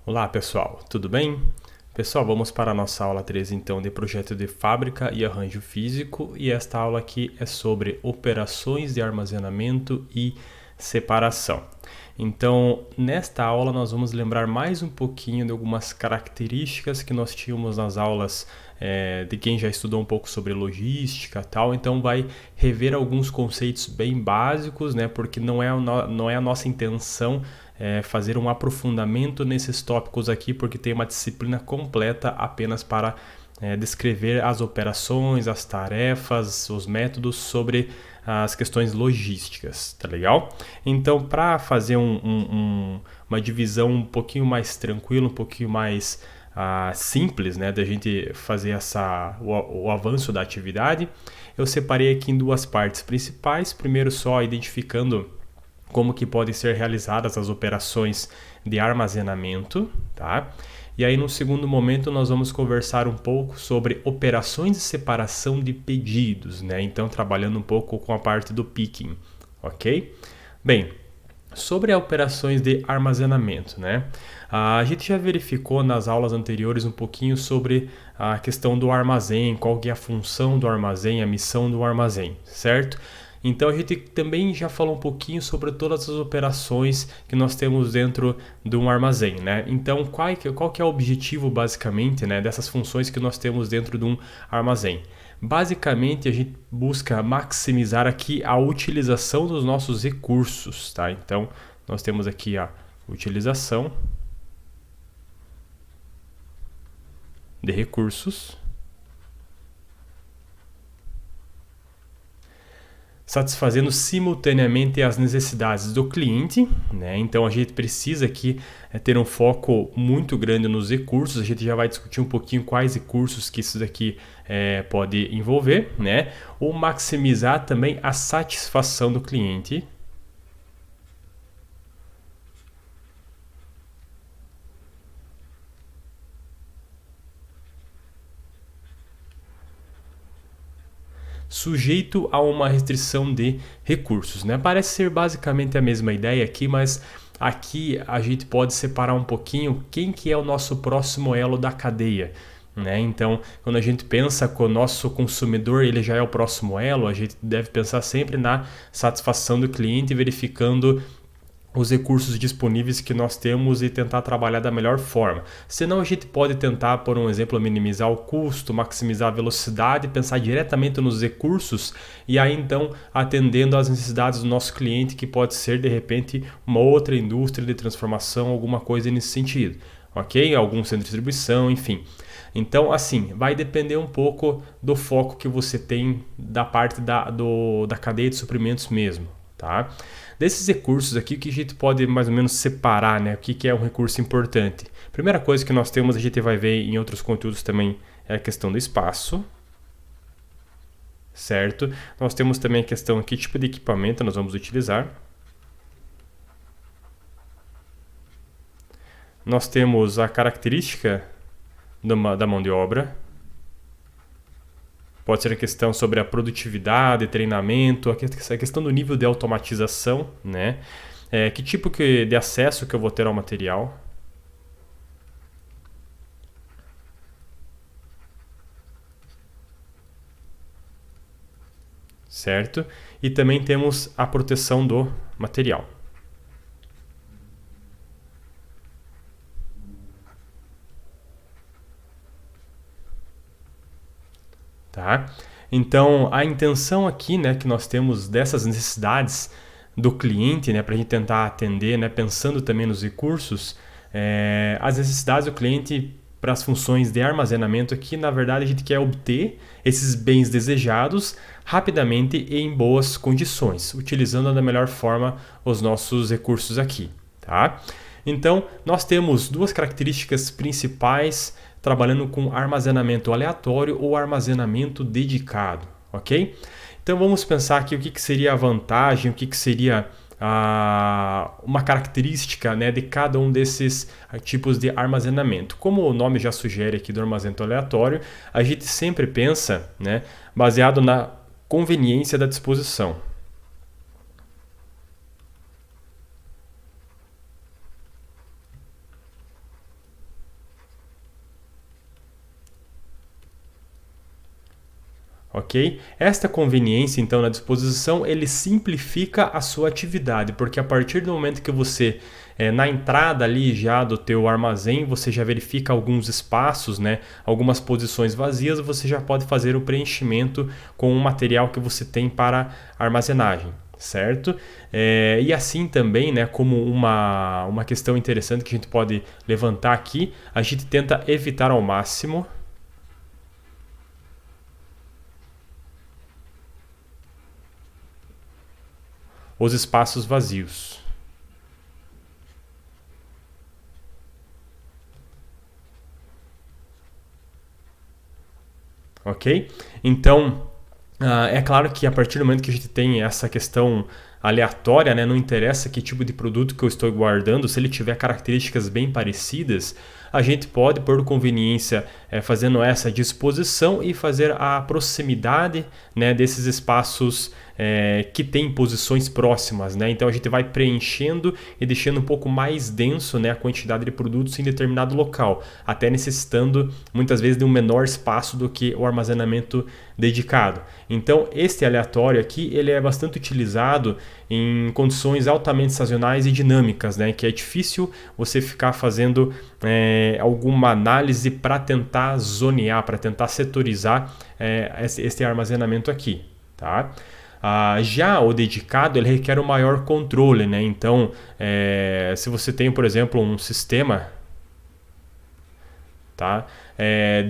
Olá pessoal, tudo bem? Pessoal, vamos para a nossa aula 3 então de projeto de fábrica e arranjo físico, e esta aula aqui é sobre operações de armazenamento e separação. Então, nesta aula nós vamos lembrar mais um pouquinho de algumas características que nós tínhamos nas aulas de quem já estudou um pouco sobre logística e tal, então vai rever alguns conceitos bem básicos, né? Porque não é a nossa intenção fazer um aprofundamento nesses tópicos aqui, porque tem uma disciplina completa apenas para descrever as operações, as tarefas, os métodos sobre as questões logísticas, tá legal? Então, para fazer uma divisão um pouquinho mais tranquila, um pouquinho mais simples, né, da gente fazer o avanço da atividade, eu separei aqui em duas partes principais. Primeiro, só identificando como que podem ser realizadas as operações de armazenamento, tá? E aí no segundo momento nós vamos conversar um pouco sobre operações de separação de pedidos, né? Então trabalhando um pouco com a parte do picking, ok? Bem, sobre as operações de armazenamento, né? A gente já verificou nas aulas anteriores um pouquinho sobre a questão do armazém, qual que é a função do armazém, a missão do armazém, certo? Então a gente também já falou um pouquinho sobre todas as operações que nós temos dentro de um armazém, né? Então qual que é o objetivo basicamente, né, dessas funções que nós temos dentro de um armazém? Basicamente a gente busca maximizar aqui a utilização dos nossos recursos, tá? Então nós temos aqui a utilização de recursos, satisfazendo simultaneamente as necessidades do cliente, né? Então a gente precisa aqui ter um foco muito grande nos recursos. A gente já vai discutir um pouquinho quais recursos que isso daqui pode envolver, né? Ou maximizar também a satisfação do cliente. Sujeito a uma restrição de recursos, né? Parece ser basicamente a mesma ideia aqui, mas aqui a gente pode separar um pouquinho quem que é o nosso próximo elo da cadeia, né? Então, quando a gente pensa que o nosso consumidor ele já é o próximo elo, a gente deve pensar sempre na satisfação do cliente, verificando os recursos disponíveis que nós temos e tentar trabalhar da melhor forma. Senão a gente pode tentar, por um exemplo, minimizar o custo, maximizar a velocidade, pensar diretamente nos recursos e aí então atendendo às necessidades do nosso cliente, que pode ser de repente uma outra indústria de transformação, alguma coisa nesse sentido, ok? Algum centro de distribuição, enfim. Então, assim, vai depender um pouco do foco que você tem da parte da cadeia de suprimentos mesmo, tá? Desses recursos aqui, o que a gente pode mais ou menos separar, né? O que é um recurso importante? Primeira coisa que nós temos, a gente vai ver em outros conteúdos também, é a questão do espaço, certo? Nós temos também a questão que tipo de equipamento nós vamos utilizar. Nós temos a característica da mão de obra. Pode ser a questão sobre a produtividade, treinamento, a questão do nível de automatização, né? Que tipo de acesso que eu vou ter ao material. Certo? E também temos a proteção do material. Tá? Então, a intenção aqui, né, que nós temos dessas necessidades do cliente, né, para a gente tentar atender, né, pensando também nos recursos, as necessidades do cliente para as funções de armazenamento aqui, na verdade, a gente quer obter esses bens desejados rapidamente e em boas condições, utilizando da melhor forma os nossos recursos aqui, tá? Então, nós temos duas características principais trabalhando com armazenamento aleatório ou armazenamento dedicado, ok? Então, vamos pensar aqui o que seria a vantagem, o que seria uma característica, né, de cada um desses tipos de armazenamento. Como o nome já sugere aqui do armazenamento aleatório, a gente sempre pensa, né, baseado na conveniência da disposição. Ok? Esta conveniência, então, na disposição, ele simplifica a sua atividade, porque a partir do momento que você, na entrada ali já do teu armazém, você já verifica alguns espaços, né, algumas posições vazias, você já pode fazer o preenchimento com o material que você tem para armazenagem. Certo? E assim também, né, como uma questão interessante que a gente pode levantar aqui, a gente tenta evitar ao máximo os espaços vazios. Ok? Então, é claro que a partir do momento que a gente tem essa questão aleatória, né, não interessa que tipo de produto que eu estou guardando, se ele tiver características bem parecidas, a gente pode, por conveniência, fazendo essa disposição e fazer a proximidade, né, desses espaços que tem posições próximas, né? Então a gente vai preenchendo e deixando um pouco mais denso, né, a quantidade de produtos em determinado local, até necessitando muitas vezes de um menor espaço do que o armazenamento dedicado. Então este aleatório aqui ele é bastante utilizado em condições altamente sazonais e dinâmicas, né, que é difícil você ficar fazendo alguma análise para tentar zonear, para tentar setorizar este armazenamento aqui, tá? Já o dedicado ele requer um maior controle, né? Então, se você tem, por exemplo, um sistema, tá,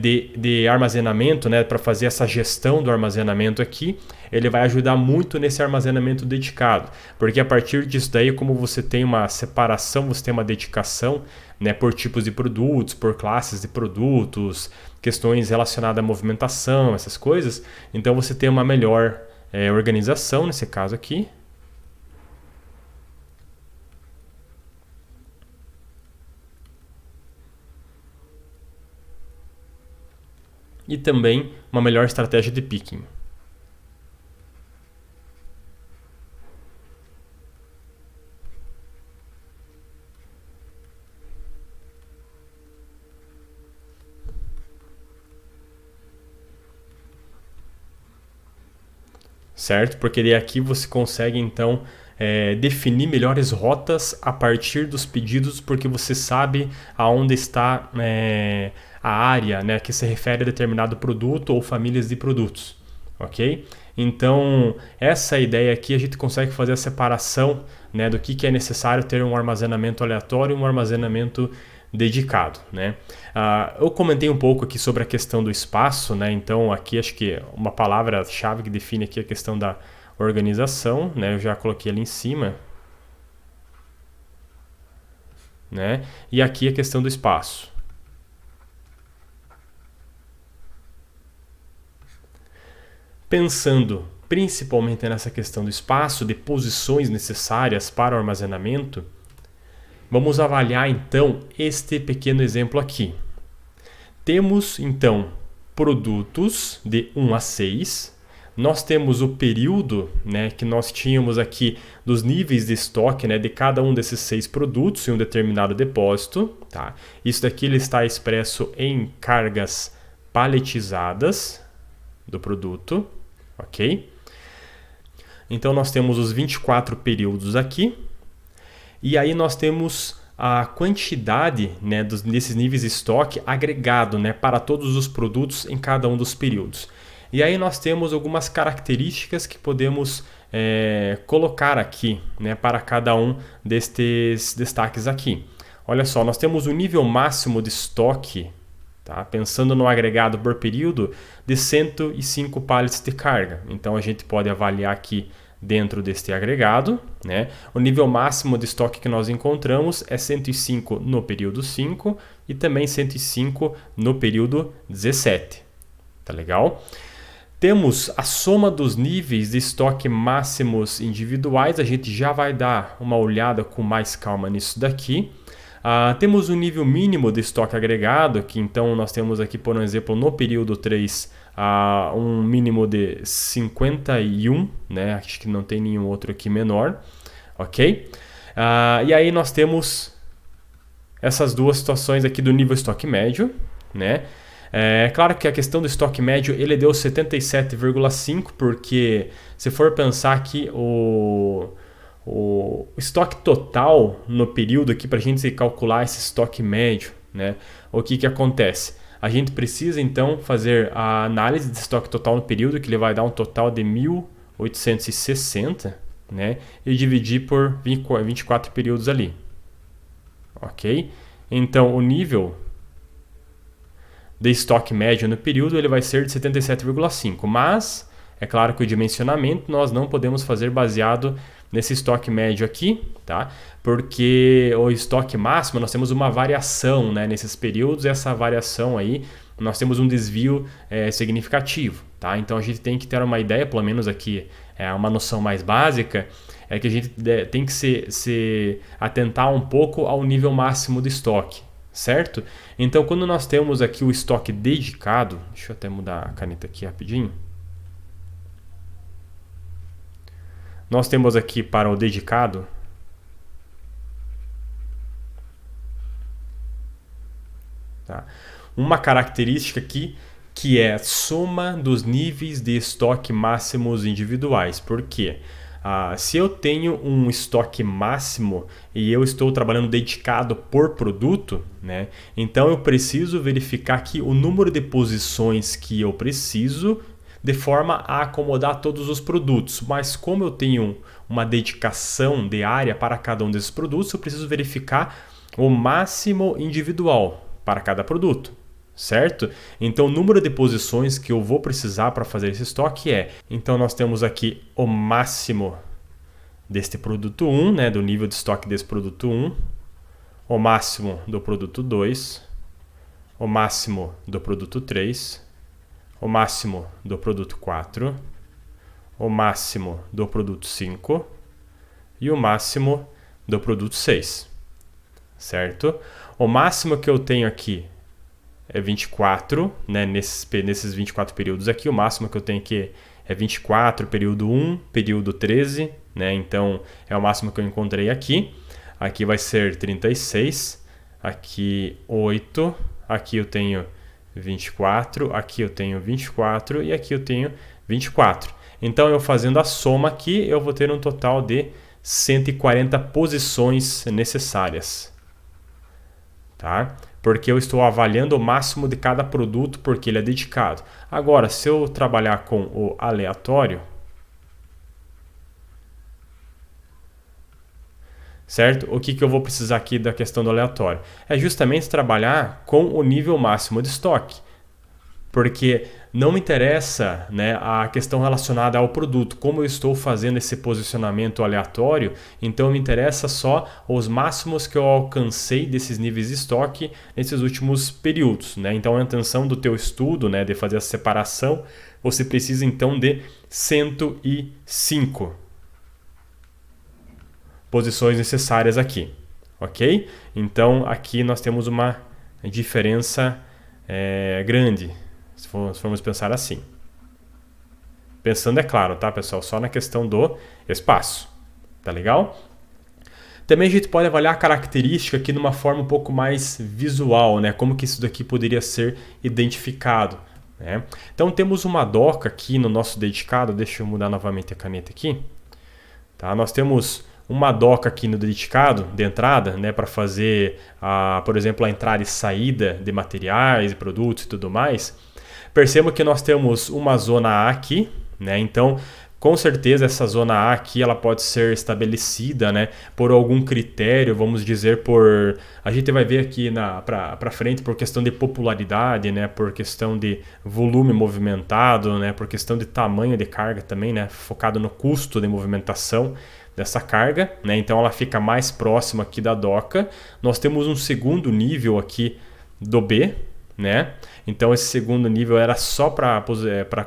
de armazenamento, né, para fazer essa gestão do armazenamento aqui, ele vai ajudar muito nesse armazenamento dedicado, porque a partir disso daí, como você tem uma separação, você tem uma dedicação, né, por tipos de produtos, por classes de produtos, questões relacionadas à movimentação, essas coisas, então você tem uma melhor organização nesse caso aqui. E também uma melhor estratégia de picking. Certo? Porque daí aqui você consegue então definir melhores rotas a partir dos pedidos, porque você sabe aonde está a área, né, que se refere a determinado produto ou famílias de produtos, ok? Então essa ideia aqui a gente consegue fazer a separação, né, do que é necessário ter um armazenamento aleatório e um armazenamento dedicado, né? Eu comentei um pouco aqui sobre a questão do espaço, né? Então aqui acho que uma palavra-chave que define aqui a questão da organização, né? Eu já coloquei ali em cima, né? E aqui a questão do espaço. Pensando principalmente nessa questão do espaço, de posições necessárias para o armazenamento, vamos avaliar então este pequeno exemplo aqui. Temos então produtos de 1 a 6. Nós temos o período, né, que nós tínhamos aqui dos níveis de estoque, né, de cada um desses 6 produtos em um determinado depósito. Tá? Isso daqui ele está expresso em cargas paletizadas do produto. Ok? Então nós temos os 24 períodos aqui. E aí nós temos a quantidade, né, desses níveis de estoque agregado, né, para todos os produtos em cada um dos períodos. E aí nós temos algumas características que podemos colocar aqui, né, para cada um destes destaques aqui. Olha só, nós temos o nível máximo de estoque, tá, pensando no agregado por período, de 105 pallets de carga. Então a gente pode avaliar aqui dentro deste agregado, né? O nível máximo de estoque que nós encontramos é 105 no período 5 e também 105 no período 17. Tá legal? Temos a soma dos níveis de estoque máximos individuais, a gente já vai dar uma olhada com mais calma nisso daqui. Temos o nível mínimo de estoque agregado, que então nós temos aqui, por exemplo, no período 3, um mínimo de 51, né? Acho que não tem nenhum outro aqui menor, ok? E aí nós temos essas duas situações aqui do nível estoque médio, né? É claro que a questão do estoque médio ele deu 77,5, porque se for pensar aqui o estoque total no período aqui para a gente calcular esse estoque médio, né? O que acontece? A gente precisa então fazer a análise de estoque total no período, que ele vai dar um total de 1.860, né? E dividir por 24 períodos ali, ok? Então o nível de estoque médio no período ele vai ser de 77,5, mas é claro que o dimensionamento nós não podemos fazer baseado nesse estoque médio aqui, tá? Porque o estoque máximo nós temos uma variação, né, nesses períodos, e essa variação aí nós temos um desvio significativo, tá? Então a gente tem que ter uma ideia, pelo menos aqui uma noção mais básica, é que a gente tem que se atentar um pouco ao nível máximo de estoque, certo? Então quando nós temos aqui o estoque dedicado, deixa eu até mudar a caneta aqui rapidinho. Nós temos aqui para o dedicado uma característica aqui que é a soma dos níveis de estoque máximos individuais. Por quê? Se eu tenho um estoque máximo e eu estou trabalhando dedicado por produto, né, então eu preciso verificar aqui o número de posições que eu preciso de forma a acomodar todos os produtos. Mas como eu tenho uma dedicação de área para cada um desses produtos, eu preciso verificar o máximo individual para cada produto, certo? Então o número de posições que eu vou precisar para fazer esse estoque então nós temos aqui o máximo deste produto 1, né, do nível de estoque desse produto 1, o máximo do produto 2, o máximo do produto 3, o máximo do produto 4, o máximo do produto 5 e o máximo do produto 6, certo? O máximo que eu tenho aqui é 24, né? Nesses 24 períodos aqui, o máximo que eu tenho aqui é 24, período 1, período 13, né? Então é o máximo que eu encontrei aqui. Aqui vai ser 36, aqui 8, aqui eu tenho 24, aqui eu tenho 24 e aqui eu tenho 24. Então eu fazendo a soma aqui, eu vou ter um total de 140 posições necessárias, tá? Porque eu estou avaliando o máximo de cada produto porque ele é dedicado. Agora, se eu trabalhar com o aleatório, certo? O que eu vou precisar aqui da questão do aleatório? É justamente trabalhar com o nível máximo de estoque. Porque não me interessa, né, a questão relacionada ao produto, como eu estou fazendo esse posicionamento aleatório, então me interessa só os máximos que eu alcancei desses níveis de estoque nesses últimos períodos, né? Então a intenção do teu estudo, né, de fazer a separação, você precisa então de 105 posições necessárias aqui, ok? Então aqui nós temos uma diferença grande, se formos pensar assim. Pensando, é claro, tá, pessoal? Só na questão do espaço. Tá legal? Também a gente pode avaliar a característica aqui de uma forma um pouco mais visual, né? Como que isso daqui poderia ser identificado, né? Então temos uma doca aqui no nosso dedicado. Deixa eu mudar novamente a caneta aqui. Tá? Nós temos uma doca aqui no dedicado de entrada, né, para fazer, por exemplo, a entrada e saída de materiais e produtos e tudo mais. Perceba que nós temos uma zona A aqui, né? Então, com certeza essa zona A aqui ela pode ser estabelecida, né, por algum critério, vamos dizer a gente vai ver aqui para frente por questão de popularidade, né, por questão de volume movimentado, né, por questão de tamanho de carga também, né, focado no custo de movimentação dessa carga, né? Então ela fica mais próxima aqui da doca. Nós temos um segundo nível aqui do B, né? Então esse segundo nível era só para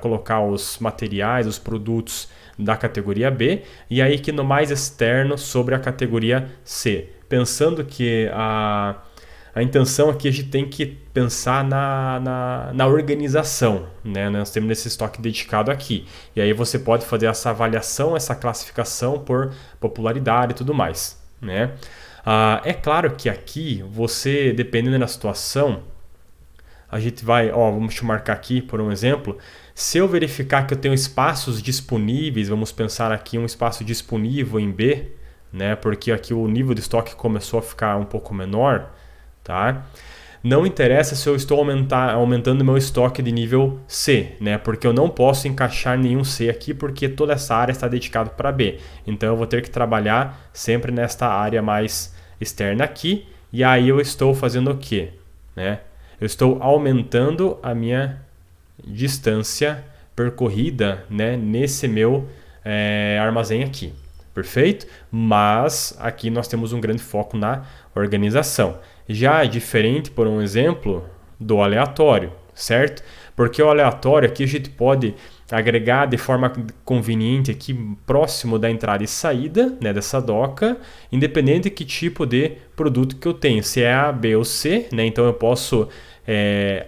colocar os materiais, os produtos da categoria B, e aí aqui no mais externo sobre a categoria C. Pensando que a intenção aqui a gente tem que pensar na organização, né? Nós temos esse estoque dedicado aqui. E aí você pode fazer essa avaliação, essa classificação por popularidade e tudo mais, né? É claro que aqui você, dependendo da situação, a gente vai, vamos marcar aqui por um exemplo. Se eu verificar que eu tenho espaços disponíveis, vamos pensar aqui um espaço disponível em B, né? Porque aqui o nível de estoque começou a ficar um pouco menor, tá? Não interessa se eu estou aumentando meu estoque de nível C, né? Porque eu não posso encaixar nenhum C aqui porque toda essa área está dedicada para B. Então eu vou ter que trabalhar sempre nesta área mais externa aqui. E aí eu estou fazendo o quê? Né? Eu estou aumentando a minha distância percorrida, né, nesse meu armazém aqui. Perfeito? Mas aqui nós temos um grande foco na organização. Já é diferente, por um exemplo, do aleatório, certo? Porque o aleatório aqui a gente pode agregar de forma conveniente aqui próximo da entrada e saída, né, dessa doca, independente de que tipo de produto que eu tenho, se é A, B ou C, né? Então eu posso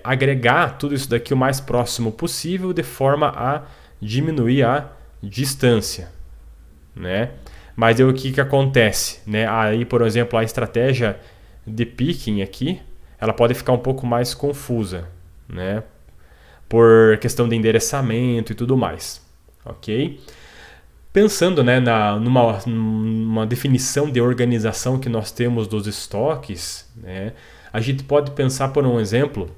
agregar tudo isso daqui o mais próximo possível de forma a diminuir a distância, né? Mas aí o que acontece, né? Aí, por exemplo, a estratégia de picking aqui, ela pode ficar um pouco mais confusa, né? Por questão de endereçamento e tudo mais, ok? Pensando, né, numa definição de organização que nós temos dos estoques, né, a gente pode pensar, por um exemplo,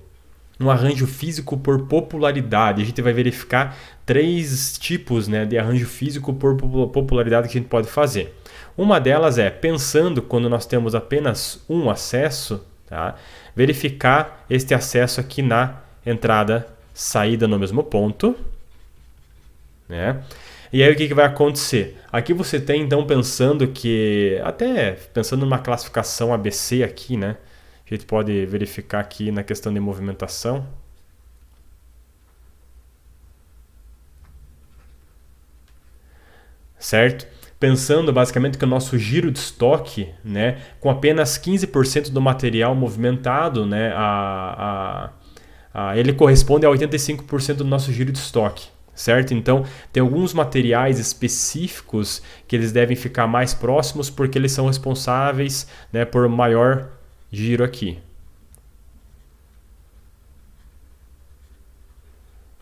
um arranjo físico por popularidade. A gente vai verificar 3 tipos, né, de arranjo físico por popularidade que a gente pode fazer. Uma delas é, pensando quando nós temos apenas um acesso, tá, verificar este acesso aqui na entrada, saída no mesmo ponto, né? E aí o que vai acontecer? Aqui você tem então pensando que, até pensando numa classificação ABC aqui, né? A gente pode verificar aqui na questão de movimentação. Certo? Pensando basicamente que o nosso giro de estoque, né, com apenas 15% do material movimentado, né, ele corresponde a 85% do nosso giro de estoque. Certo? Então, tem alguns materiais específicos que eles devem ficar mais próximos porque eles são responsáveis, né, por maior giro aqui.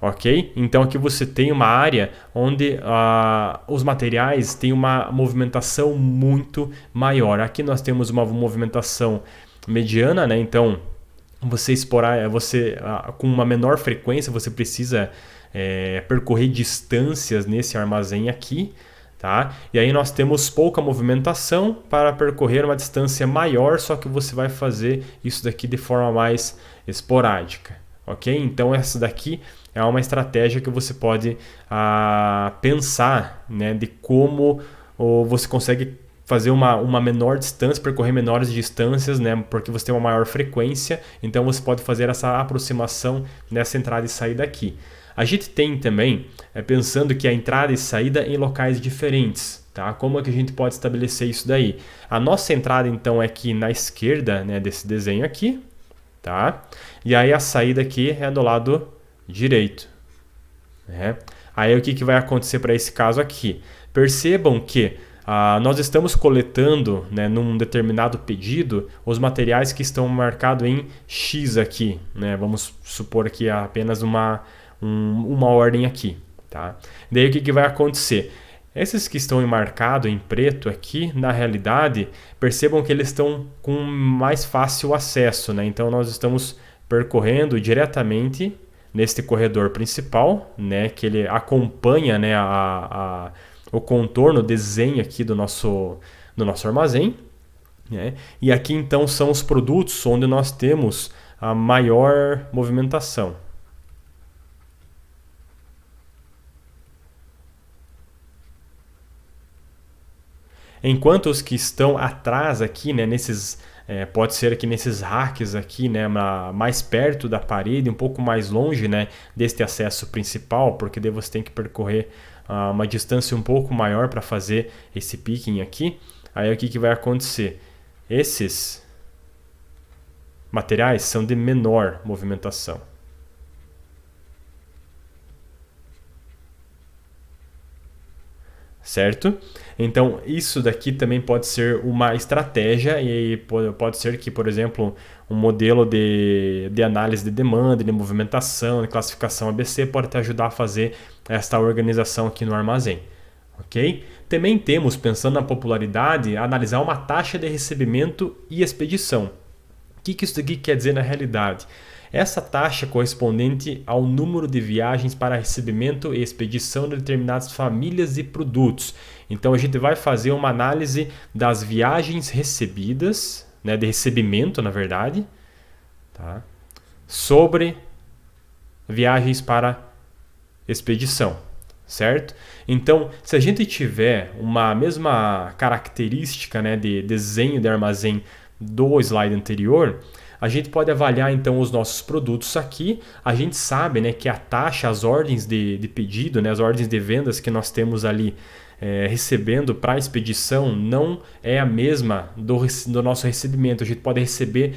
Ok? Então aqui você tem uma área onde os materiais têm uma movimentação muito maior. Aqui nós temos uma movimentação mediana, né? Então com uma menor frequência você precisa percorrer distâncias nesse armazém aqui. Tá? E aí nós temos pouca movimentação para percorrer uma distância maior, só que você vai fazer isso daqui de forma mais esporádica, ok? Então essa daqui é uma estratégia que você pode pensar, né, de como você consegue fazer uma menor distância, percorrer menores distâncias, né, porque você tem uma maior frequência, então você pode fazer essa aproximação nessa entrada e saída aqui. A gente tem também, pensando que a entrada e saída em locais diferentes, tá? Como é que a gente pode estabelecer isso daí? A nossa entrada então é aqui na esquerda, né, desse desenho aqui, tá? E aí a saída aqui é do lado direito, né? Aí o que vai acontecer para esse caso aqui? Percebam que nós estamos coletando, né, num determinado pedido os materiais que estão marcados em X aqui, né? Vamos supor aqui apenas uma ordem aqui, tá? Daí o que vai acontecer? Esses que estão marcados em preto aqui, na realidade, percebam que eles estão com mais fácil acesso, né? Então nós estamos percorrendo diretamente neste corredor principal, né? Que ele acompanha, né, o contorno, o desenho aqui do nosso armazém, né? E aqui então são os produtos onde nós temos a maior movimentação. enquanto os que estão atrás aqui, né, pode ser aqui nesses racks aqui, né, mais perto da parede, um pouco mais longe, né, deste acesso principal, porque daí você tem que percorrer uma distância um pouco maior para fazer esse picking aqui. Aí o que vai acontecer? Esses materiais são de menor movimentação. Certo? Então, isso daqui também pode ser uma estratégia e pode ser que, por exemplo, um modelo de análise de demanda, de movimentação, de classificação ABC pode te ajudar a fazer esta organização aqui no armazém. Ok? Também temos, pensando na popularidade, analisar uma taxa de recebimento e expedição. O que isso daqui quer dizer na realidade? Essa taxa é correspondente ao número de viagens para recebimento e expedição de determinadas famílias e produtos. Então a gente vai fazer uma análise das viagens recebidas, né, de recebimento na verdade, tá, sobre viagens para expedição, certo? Então, se a gente tiver uma mesma característica, né, de desenho de armazém do slide anterior, a gente pode avaliar então os nossos produtos aqui. A gente sabe, né, que a taxa, as ordens de pedido, né, as ordens de vendas que nós temos ali recebendo para a expedição não é a mesma do nosso recebimento. A gente pode receber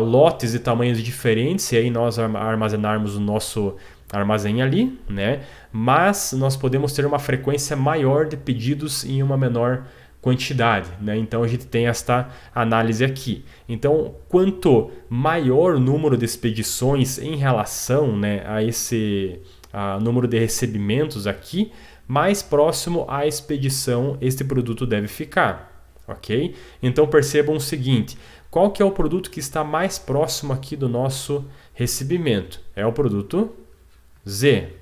lotes de tamanhos diferentes e aí nós armazenarmos o nosso armazém ali, né? Mas nós podemos ter uma frequência maior de pedidos em uma menor quantidade, né? Então a gente tem esta análise aqui. Então, quanto maior o número de expedições em relação, né, a esse número de recebimentos aqui, mais próximo à expedição este produto deve ficar, ok? Então percebam o seguinte: qual que é o produto que está mais próximo aqui do nosso recebimento? É o produto Z,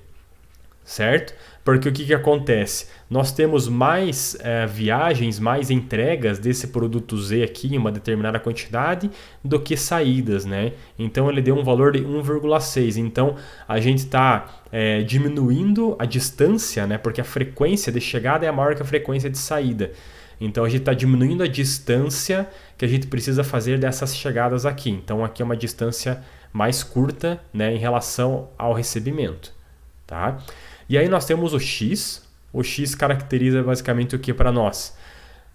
certo? Porque o que acontece? Nós temos mais viagens, mais entregas desse produto Z aqui em uma determinada quantidade do que saídas, né? Então ele deu um valor de 1,6. Então a gente está diminuindo a distância, né? Porque a frequência de chegada é maior que a frequência de saída. Então a gente está diminuindo a distância que a gente precisa fazer dessas chegadas aqui. Então aqui é uma distância mais curta, né, em relação ao recebimento, tá? E aí nós temos o X. O X caracteriza basicamente o que para nós?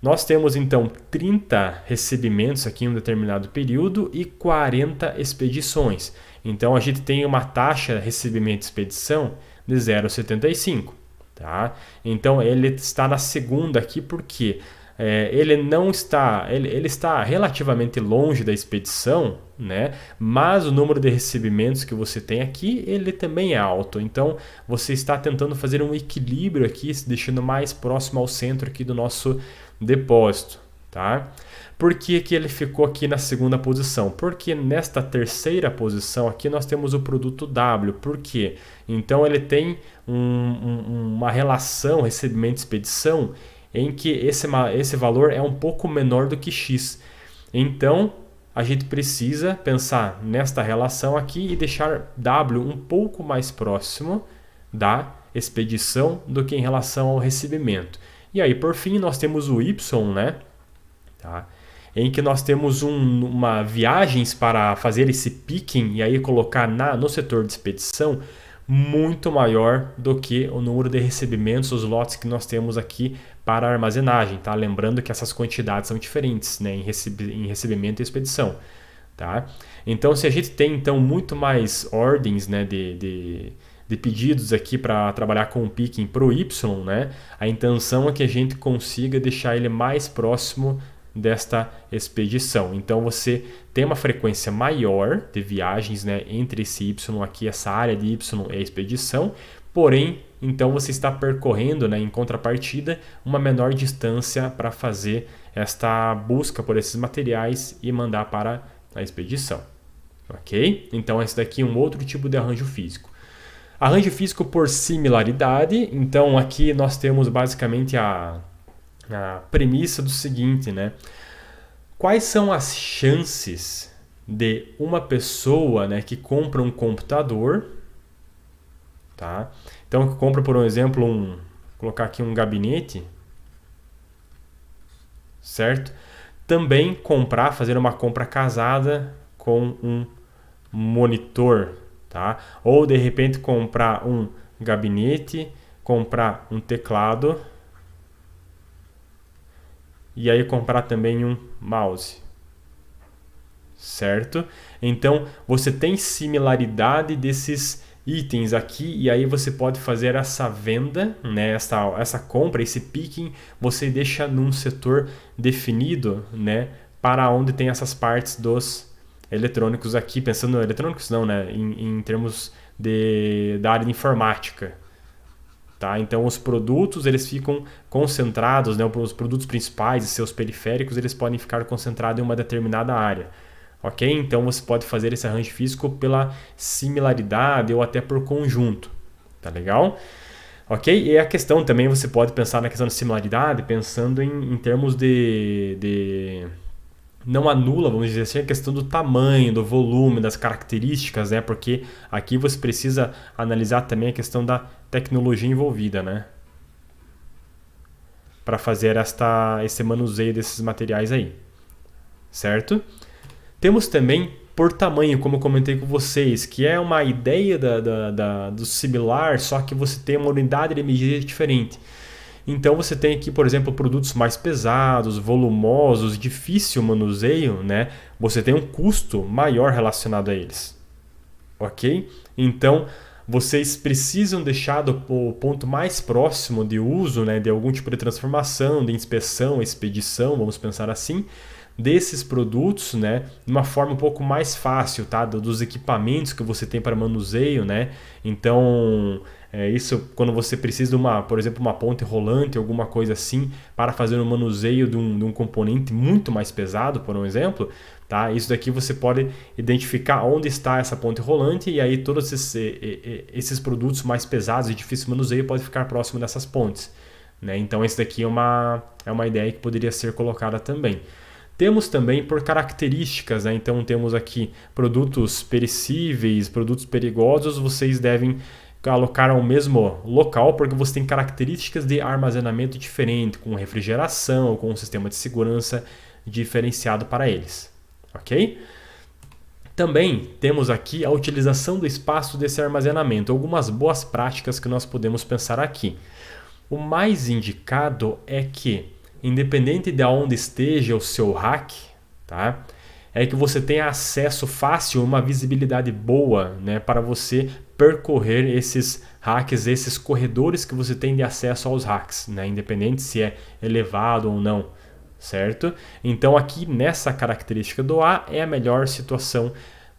Nós temos então 30 recebimentos aqui em um determinado período e 40 expedições. Então a gente tem uma taxa recebimento-expedição de 0,75. Tá? Então ele está na segunda aqui porque ele não está, ele está relativamente longe da expedição, né? Mas o número de recebimentos que você tem aqui ele também é alto. Então você está tentando fazer um equilíbrio aqui, se deixando mais próximo ao centro aqui do nosso depósito. Tá? Por que ele ficou aqui na segunda posição? Porque nesta terceira posição aqui nós temos o produto W. Por quê? Então ele tem uma relação recebimento-expedição em que esse valor é um pouco menor do que X. Então a gente precisa pensar nesta relação aqui e deixar W um pouco mais próximo da expedição do que em relação ao recebimento. E aí por fim nós temos o Y, né? Tá? Em que nós temos uma viagens para fazer esse picking e aí colocar no setor de expedição muito maior do que o número de recebimentos, os lotes que nós temos aqui para armazenagem. Tá? Lembrando que essas quantidades são diferentes, né, em recebimento e expedição. Tá? Então se a gente tem então muito mais ordens, né, de pedidos aqui para trabalhar com o picking para o Y, né, a intenção é que a gente consiga deixar ele mais próximo desta expedição. Então você tem uma frequência maior de viagens, né, entre esse Y aqui, essa área de Y e a expedição, porém, então você está percorrendo, né, em contrapartida, uma menor distância para fazer esta busca por esses materiais e mandar para a expedição. Ok? Então esse daqui é um outro tipo de arranjo físico. Arranjo físico por similaridade. Então aqui nós temos basicamente a premissa do seguinte, né? Quais são as chances de uma pessoa, né, que compra um computador, tá? Então que compra, por exemplo, colocar aqui um gabinete, certo? Também fazer uma compra casada com um monitor, tá? Ou de repente comprar um gabinete, comprar um teclado e aí comprar também um mouse, certo? Então você tem similaridade desses itens aqui e aí você pode fazer essa venda, né? essa compra, esse picking, você deixa num setor definido, né? Para onde tem essas partes dos eletrônicos aqui, pensando em eletrônicos não, né? Em termos da área de informática. Tá? Então os produtos eles ficam concentrados, né? Os produtos principais e seus periféricos eles podem ficar concentrados em uma determinada área. Ok? Então você pode fazer esse arranjo físico pela similaridade ou até por conjunto. Tá legal? Ok? E a questão também você pode pensar na questão de similaridade pensando em termos de não anula, vamos dizer assim, a questão do tamanho, do volume, das características, né? Porque aqui você precisa analisar também a questão da tecnologia envolvida, né? Para fazer esse manuseio desses materiais aí, certo? Temos também por tamanho, como eu comentei com vocês, que é uma ideia do similar, só que você tem uma unidade de medida diferente. Então você tem aqui, por exemplo, produtos mais pesados, volumosos, difícil manuseio, né? Você tem um custo maior relacionado a eles, ok? Então vocês precisam deixar o ponto mais próximo de uso, né, de algum tipo de transformação, de inspeção, expedição, vamos pensar assim, desses produtos, né, de uma forma um pouco mais fácil, tá? Dos equipamentos que você tem para manuseio, né? Então isso quando você precisa de por exemplo, uma ponte rolante, alguma coisa assim, para fazer um manuseio de um componente muito mais pesado, por um exemplo, tá? Isso daqui você pode identificar onde está essa ponte rolante e aí todos esses produtos mais pesados e difíceis de manuseio podem ficar próximo dessas pontes, né? Então esse daqui é uma ideia que poderia ser colocada também. Temos também por características, né? Então temos aqui produtos perecíveis, produtos perigosos, vocês devem alocar ao mesmo local porque você tem características de armazenamento diferente, com refrigeração, com um sistema de segurança diferenciado para eles, ok? Também temos aqui a utilização do espaço desse armazenamento, algumas boas práticas que nós podemos pensar aqui. O mais indicado é que, independente de onde esteja o seu rack, tá? É que você tenha acesso fácil, uma visibilidade boa, né, para você percorrer esses racks, esses corredores que você tem de acesso aos racks, né, independente se é elevado ou não, certo? Então aqui nessa característica do A é a melhor situação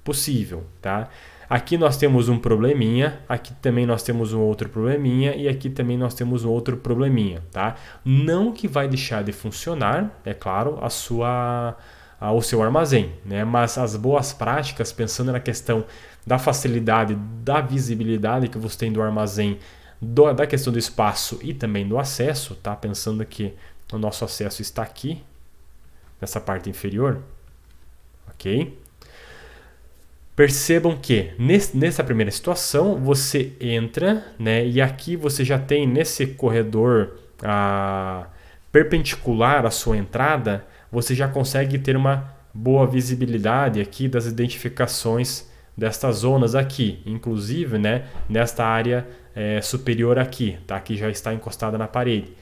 possível, tá? Aqui nós temos um probleminha, aqui também nós temos um outro probleminha e aqui também nós temos um outro probleminha, tá? Não que vai deixar de funcionar, é claro, o seu armazém, né? Mas as boas práticas, pensando na questão da facilidade, da visibilidade que você tem do armazém, da questão do espaço e também do acesso, tá? Pensando que o nosso acesso está aqui, nessa parte inferior, ok? Percebam que nessa primeira situação você entra, né? E aqui você já tem nesse corredor perpendicular à sua entrada, você já consegue ter uma boa visibilidade aqui das identificações destas zonas aqui, inclusive, né, nesta área superior aqui, tá? Que já está encostada na parede,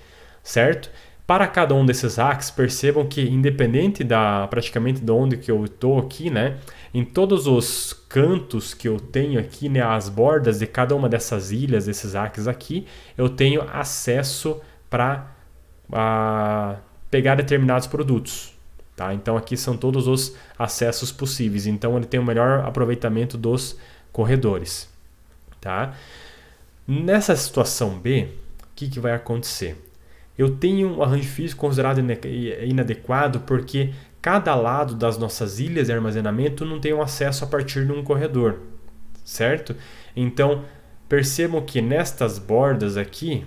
certo? Para cada um desses racks, percebam que independente praticamente de onde que eu estou aqui, né, em todos os cantos que eu tenho aqui, né, as bordas de cada uma dessas ilhas, desses racks aqui, eu tenho acesso para pegar determinados produtos, tá? Então aqui são todos os acessos possíveis, então ele tem o melhor aproveitamento dos corredores, tá? Nessa situação B, o que vai acontecer? Eu tenho um arranjo físico considerado inadequado porque cada lado das nossas ilhas de armazenamento não tem um acesso a partir de um corredor, certo? Então percebam que nestas bordas aqui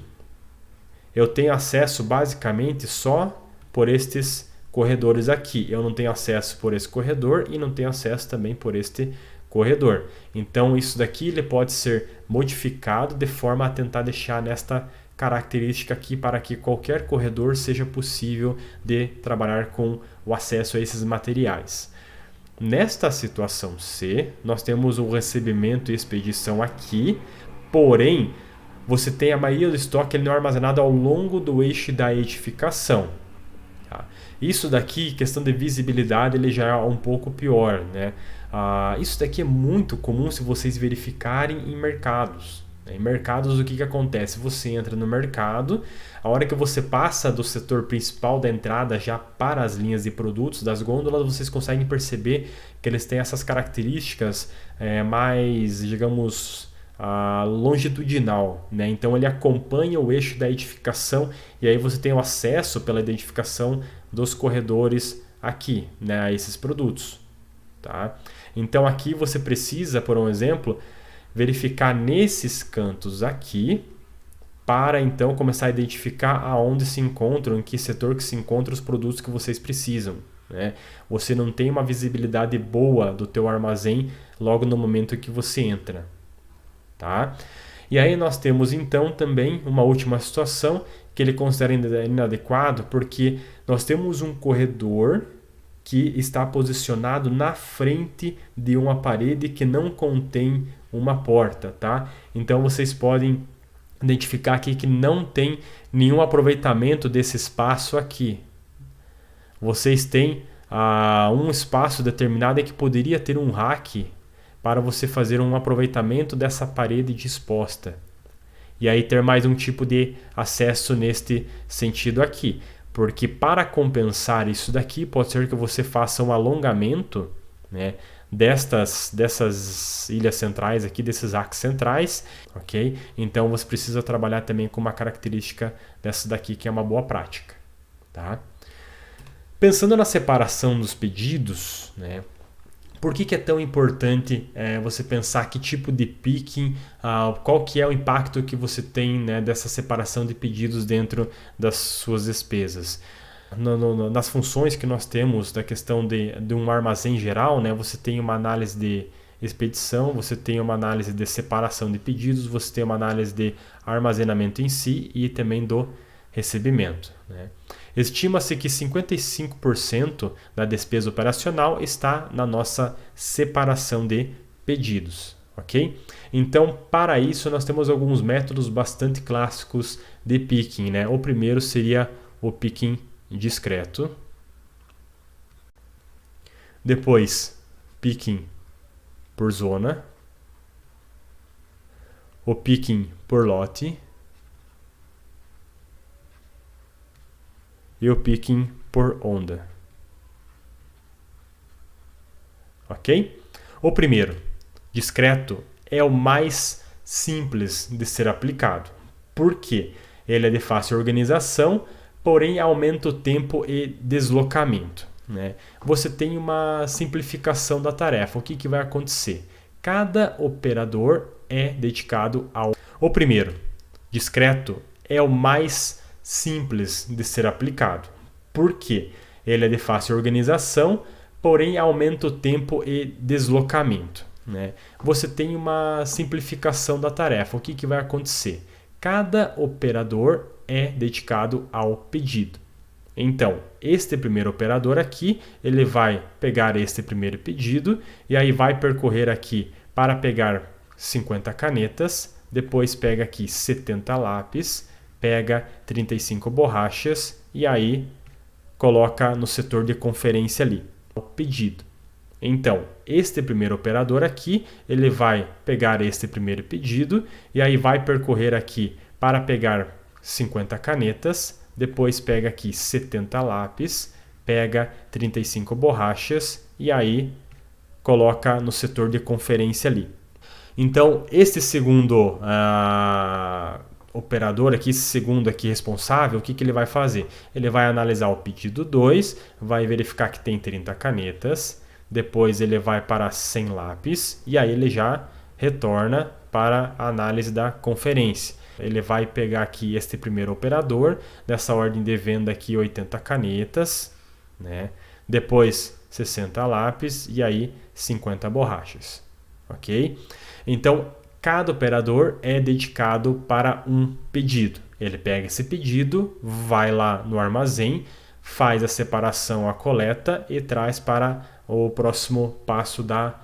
eu tenho acesso basicamente só por estes corredores aqui. Eu não tenho acesso por esse corredor e não tenho acesso também por este corredor. Então isso daqui ele pode ser modificado de forma a tentar deixar nesta característica aqui para que qualquer corredor seja possível de trabalhar com o acesso a esses materiais. Nesta situação C, nós temos o recebimento e expedição aqui, porém, você tem a maioria do estoque ele não é armazenado ao longo do eixo da edificação. Tá? Isso daqui, questão de visibilidade, ele já é um pouco pior, né? Isso daqui é muito comum se vocês verificarem em mercados. Em mercados, o que acontece? Você entra no mercado, a hora que você passa do setor principal da entrada já para as linhas de produtos das gôndolas, vocês conseguem perceber que eles têm essas características mais, digamos, longitudinal, né? Então ele acompanha o eixo da edificação e aí você tem o acesso pela identificação dos corredores aqui, né, a esses produtos. Tá? Então aqui você precisa, por um exemplo, verificar nesses cantos aqui para então começar a identificar aonde se encontram, em que setor que se encontram os produtos que vocês precisam. Né? Você não tem uma visibilidade boa do teu armazém logo no momento que você entra. Tá? E aí nós temos então também uma última situação que ele considera inadequado porque nós temos um corredor que está posicionado na frente de uma parede que não contém uma porta, tá? Então vocês podem identificar aqui que não tem nenhum aproveitamento desse espaço aqui. Vocês têm um espaço determinado em que poderia ter um rack para você fazer um aproveitamento dessa parede disposta. E aí ter mais um tipo de acesso neste sentido aqui. Porque para compensar isso daqui, pode ser que você faça um alongamento, né, dessas ilhas centrais aqui, desses axes centrais, ok? Então você precisa trabalhar também com uma característica dessa daqui que é uma boa prática, tá? Pensando na separação dos pedidos, né? Por que é tão importante você pensar que tipo de picking, qual que é o impacto que você tem, né, dessa separação de pedidos dentro das suas despesas? Nas funções que nós temos da questão de um armazém geral, né, você tem uma análise de expedição, você tem uma análise de separação de pedidos, você tem uma análise de armazenamento em si e também do recebimento. Né? Estima-se que 55% da despesa operacional está na nossa separação de pedidos, ok? Então, para isso, nós temos alguns métodos bastante clássicos de picking, né? O primeiro seria o picking discreto. Depois, picking por zona. O picking por lote. E o picking por onda. Ok? O primeiro, discreto, é o mais simples de ser aplicado. Por quê? Ele é de fácil organização, porém aumenta o tempo e deslocamento. Né? Você tem uma simplificação da tarefa. O que vai acontecer? Cada operador é dedicado ao... O primeiro, discreto, é o mais simples de ser aplicado. Por quê? Ele é de fácil organização, porém aumenta o tempo e deslocamento. Né? Você tem uma simplificação da tarefa. O que vai acontecer? Cada operador é dedicado ao pedido. Então, este primeiro operador aqui, ele vai pegar este primeiro pedido e aí vai percorrer aqui para pegar 50 canetas, depois pega aqui 70 lápis, pega 35 borrachas e aí coloca no setor de conferência ali, o pedido. Então, este primeiro operador aqui, ele vai pegar este primeiro pedido e aí vai percorrer aqui para pegar 50 canetas, depois pega aqui 70 lápis, pega 35 borrachas e aí coloca no setor de conferência ali. Então, este segundo operador aqui, esse segundo aqui responsável, o que ele vai fazer? Ele vai analisar o pedido 2, vai verificar que tem 30 canetas, depois ele vai para 100 lápis e aí ele já retorna para a análise da conferência. Ele vai pegar aqui este primeiro operador, dessa ordem de venda aqui 80 canetas, né? Depois 60 lápis e aí 50 borrachas, ok? Então, cada operador é dedicado para um pedido. Ele pega esse pedido, vai lá no armazém, faz a separação, a coleta e traz para o próximo passo da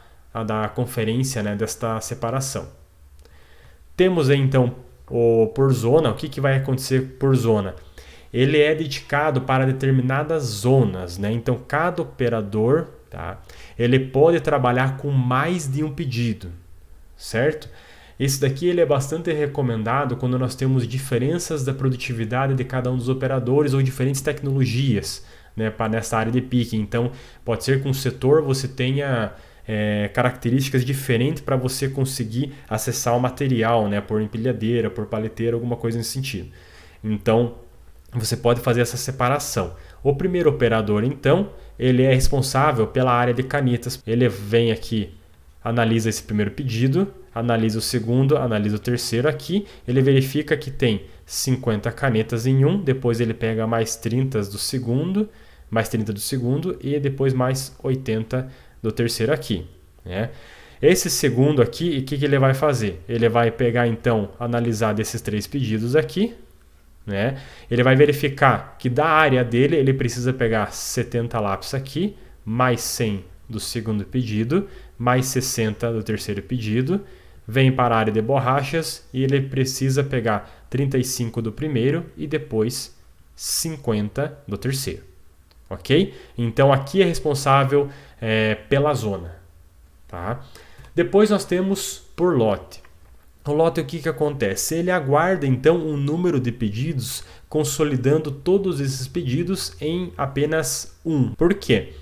conferência, né, desta separação. Temos aí, então, o por zona. O que vai acontecer por zona? Ele é dedicado para determinadas zonas, né? Então, cada operador, tá, ele pode trabalhar com mais de um pedido, certo? Esse daqui ele é bastante recomendado quando nós temos diferenças da produtividade de cada um dos operadores ou diferentes tecnologias, né, para nessa área de picking. Então, pode ser que um setor você tenha características diferentes para você conseguir acessar o material, né, por empilhadeira, por paleteira, alguma coisa nesse sentido. Então, você pode fazer essa separação. O primeiro operador, então, ele é responsável pela área de canetas. Ele vem aqui, analisa esse primeiro pedido, analisa o segundo, analisa o terceiro aqui. Ele verifica que tem 50 canetas em um, depois ele pega mais 30 do segundo, e depois mais 80 do terceiro aqui, né? Esse segundo aqui, o que ele vai fazer? Ele vai pegar, então, analisar desses 3 pedidos aqui, né? Ele vai verificar que da área dele ele precisa pegar 70 lápis aqui, mais 100 do segundo pedido, mais 60 do terceiro pedido, vem para a área de borrachas e ele precisa pegar 35 do primeiro e depois 50 do terceiro. Ok? Então aqui é responsável pela zona. Tá? Depois nós temos por lote. O lote, o que acontece? Ele aguarda então um número de pedidos, consolidando todos esses pedidos em apenas um. Por quê?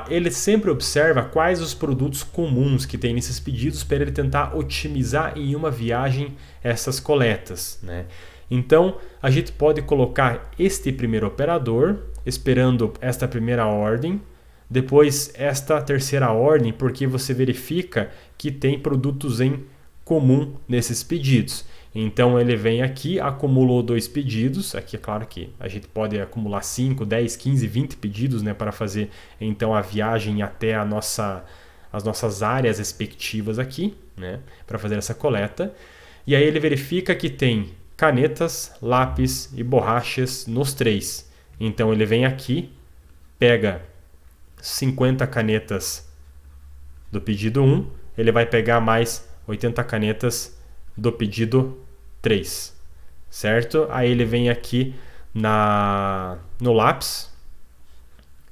Ele sempre observa quais os produtos comuns que tem nesses pedidos para ele tentar otimizar em uma viagem essas coletas, né? Então, a gente pode colocar este primeiro operador, esperando esta primeira ordem, depois esta terceira ordem, porque você verifica que tem produtos em comum nesses pedidos. Então ele vem aqui, acumulou 2 pedidos. Aqui é claro que a gente pode acumular 5, 10, 15, 20 pedidos, né, para fazer então a viagem até as nossas áreas respectivas aqui, né, para fazer essa coleta. E aí ele verifica que tem canetas, lápis e borrachas nos 3. Então ele vem aqui, pega 50 canetas do pedido 1, ele vai pegar mais 80 canetas do pedido 3, certo? Aí ele vem aqui no lápis,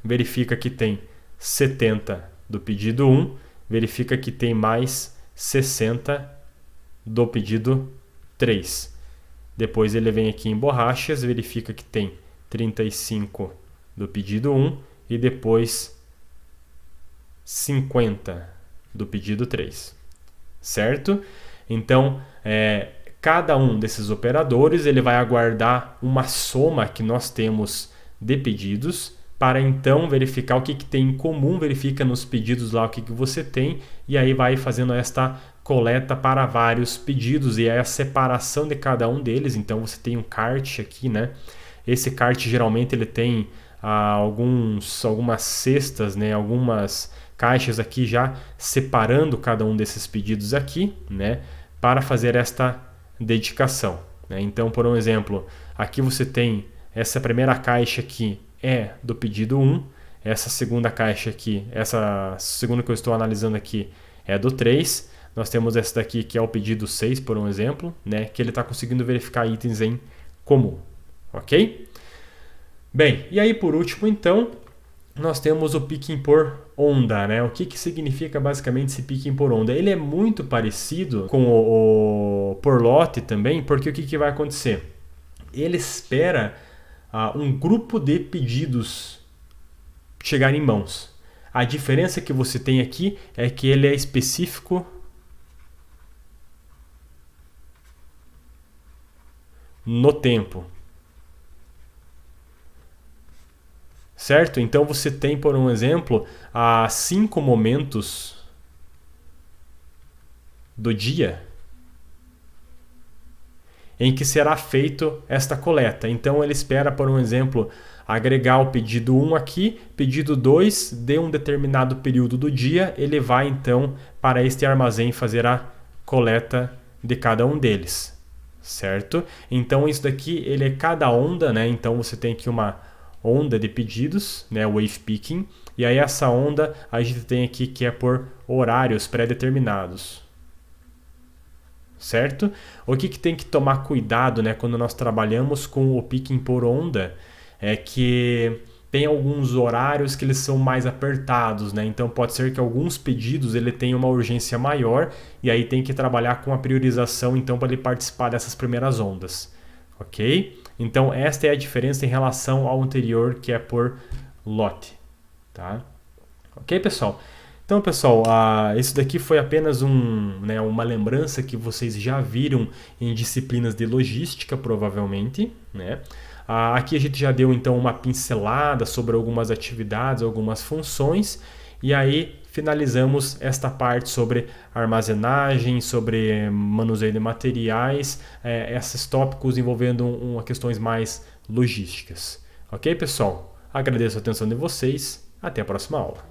verifica que tem 70 do pedido 1, verifica que tem mais 60 do pedido 3. Depois ele vem aqui em borrachas, verifica que tem 35 do pedido 1 e depois 50 do pedido 3, certo? Então, cada um desses operadores ele vai aguardar uma soma que nós temos de pedidos para então verificar o que tem em comum, verifica nos pedidos lá o que você tem e aí vai fazendo esta coleta para vários pedidos e é a separação de cada um deles. Então você tem um kart aqui, né? Esse kart geralmente ele tem algumas cestas, né? Algumas caixas aqui já separando cada um desses pedidos aqui, né? Para fazer esta dedicação, né? Então, por um exemplo, aqui você tem essa primeira caixa aqui é do pedido 1, essa segunda caixa aqui, essa segunda que eu estou analisando aqui é do 3, nós temos essa daqui que é o pedido 6, por um exemplo, né? Que ele está conseguindo verificar itens em comum, ok? Bem, e aí por último então, nós temos o picking por onda, né? O que significa basicamente esse picking por onda? Ele é muito parecido com o por lote também, porque o que vai acontecer? Ele espera um grupo de pedidos chegar em mãos. A diferença que você tem aqui é que ele é específico no tempo. Certo? Então você tem, por um exemplo, 5 momentos do dia em que será feito esta coleta. Então ele espera, por um exemplo, agregar o pedido 1 aqui, pedido 2, de um determinado período do dia, ele vai então para este armazém fazer a coleta de cada um deles. certo? Então isso daqui ele é cada onda, né? Então você tem aqui uma onda de pedidos, né? Wave picking, e aí essa onda a gente tem aqui que é por horários pré-determinados, certo? O que tem que tomar cuidado, né, quando nós trabalhamos com o picking por onda é que tem alguns horários que eles são mais apertados, né? Então pode ser que alguns pedidos ele tenham uma urgência maior e aí tem que trabalhar com a priorização então para ele participar dessas primeiras ondas, ok? Então esta é a diferença em relação ao anterior que é por lote, tá? Ok, pessoal? Então, pessoal, isso daqui foi apenas uma lembrança que vocês já viram em disciplinas de logística, provavelmente, né? Aqui a gente já deu, então, uma pincelada sobre algumas atividades, algumas funções, e aí finalizamos esta parte sobre armazenagem, sobre manuseio de materiais, esses tópicos envolvendo questões mais logísticas. Ok, pessoal? Agradeço a atenção de vocês. Até a próxima aula.